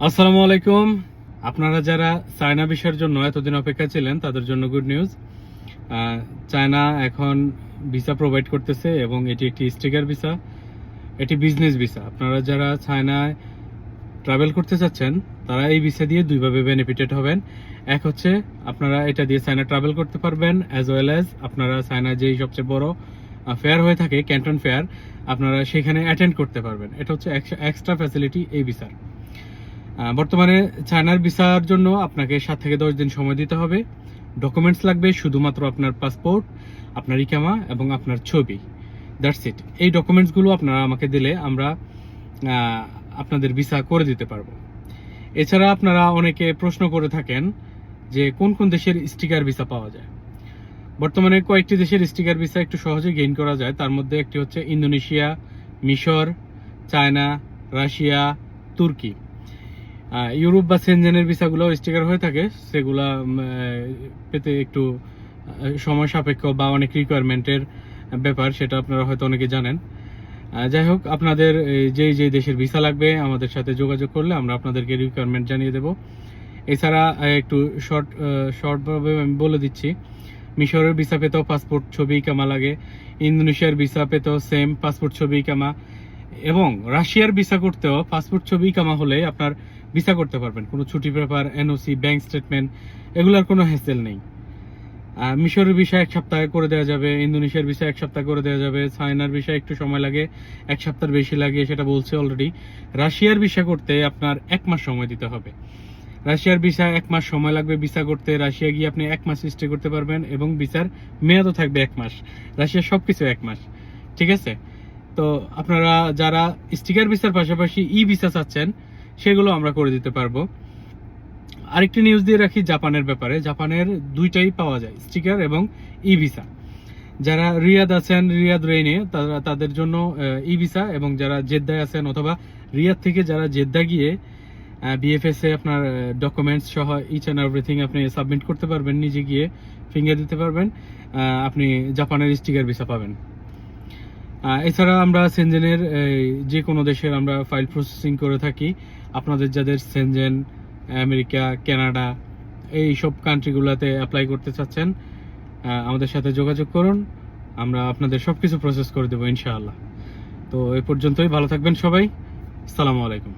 আসসালামু আলাইকুম। আপনারা যারা চায়না ভিসার জন্য এতদিন অপেক্ষা ছিলেন তাদের জন্য গুড নিউজ। চায়না এখন ভিসা প্রোভাইড করতেছে এবং এটি একটি স্টিকার ভিসা, এটি বিজনেস ভিসা। আপনারা যারা চায়নায় ট্রাভেল করতে চাচ্ছেন তারা এই ভিসা দিয়ে দুইভাবে বেনিফিটেড হবেন। এক হচ্ছে আপনারা এটা দিয়ে চায়না ট্রাভেল করতে পারবেন, অ্যাজ ওয়েল অ্যাজ আপনারা চায়না যেই সবচেয়ে বড় ফেয়ার হয়ে থাকে ক্যান্টন ফেয়ার, আপনারা সেখানে অ্যাটেন্ড করতে পারবেন। এটা হচ্ছে এক্সট্রা ফ্যাসিলিটি এই ভিসার। বর্তমানে চায়নার ভিসার জন্য আপনাকে 7 থেকে 10 দিন সময় দিতে হবে। ডকুমেন্টস লাগবে শুধুমাত্র আপনার পাসপোর্ট, আপনার ইকামা এবং আপনার ছবি, দ্যাটস ইট। এই ডকুমেন্টসগুলো আপনারা আমাকে দিলে আমরা আপনাদের ভিসা করে দিতে পারবো। এছাড়া আপনারা অনেকে প্রশ্ন করে থাকেন যে কোন কোন দেশের স্টিকার ভিসা পাওয়া যায়। বর্তমানে কয়েকটি দেশের স্টিকার ভিসা একটু সহজে গেইন করা যায়। তার মধ্যে একটি হচ্ছে ইন্দোনেশিয়া, মিশর, চায়না, রাশিয়া, তুর্কি। ইউরোপ বা সেনজেনের ভিসাগুলো স্টিকার হয়ে থাকে, সেগুলা পেতে একটু সময় সাপেক্ষ বা অনেক রিকোয়ারমেন্টের ব্যাপার, সেটা আপনারা হয়তো অনেকে জানেন। যাই হোক, আপনাদের যেই যেই দেশের ভিসা লাগবে আমাদের সাথে যোগাযোগ করলে আমরা আপনাদেরকে রিকোয়ারমেন্ট জানিয়ে দেব। এছাড়া একটু শর্টভাবে আমি বলে দিচ্ছি, মিশরের ভিসা পেতেও পাসপোর্ট, ছবি, ইকামা লাগে। ইন্দোনেশিয়ার ভিসা পেতেও সেম পাসপোর্ট, ছবি, ইকামা। এবং রাশিয়ার ভিসা করতেও পাসপোর্ট, ছবি, ইকামা হলে আপনার ভিসা করতে পারবেন। কোনো ছুটি পেপার, এনওসি, ব্যাংক স্টেটমেন্ট এগুলোর কোনো হ্যাসেল নেই। মিশরের ভিসা 1 সপ্তাহে করে দেওয়া যাবে, ইন্দোনেশিয়ার ভিসা 1 সপ্তাহ করে দেওয়া যাবে, চায়নার ভিসা একটু সময় লাগে, 1 সপ্তাহের বেশি লাগে, সেটা বলছে অলরেডি। রাশিয়ার ভিসা করতে আপনার 1 মাস সময় দিতে হবে। রাশিয়ার ভিসা 1 মাস সময় লাগবে ভিসা করতে। রাশিয়া গিয়ে আপনি 1 মাস স্টে করতে পারবেন এবং ভিসার মেয়াদও থাকবে 1 মাস। রাশিয়ার সবকিছু 1 মাস, ঠিক আছে? তো আপনারা যারা স্টিকার ভিসার পাশাপাশি ই ভিসা চাচ্ছেন সেগুলো আমরা করে দিতে পারবো। আরেকটি নিউজ দিয়ে রাখি জাপানের ব্যাপারে। জাপানের দুইটাই পাওয়া যায়, স্টিকার এবং ই ভিসা। যারা রিয়াদ আছেন, রিয়াদ রেইনে, তাদের জন্য ই ভিসা, এবং যারা জেদ্দায় আছেন অথবা রিয়াদ থেকে যারা জেদ্দা গিয়ে বিএফএস এ আপনার ডকুমেন্টস সহ ইচ অ্যান্ড এভরিথিং আপনি সাবমিট করতে পারবেন, নিজে গিয়ে ফিঙ্গার দিতে পারবেন, আপনি জাপানের স্টিকার ভিসা পাবেন। এছাড়া আমরা সেনজেনের যে কোনো দেশের আমরা ফাইল প্রসেসিং করে থাকি। আপনাদের যাদের সেনজেন, আমেরিকা, কানাডা এই সব কান্ট্রিগুলোতে অ্যাপ্লাই করতে চাচ্ছেন আমাদের সাথে যোগাযোগ করুন, আমরা আপনাদের সবকিছু প্রসেস করে দেবো ইনশাআল্লাহ। তো এই পর্যন্তই, ভালো থাকবেন সবাই। আসসালামু আলাইকুম।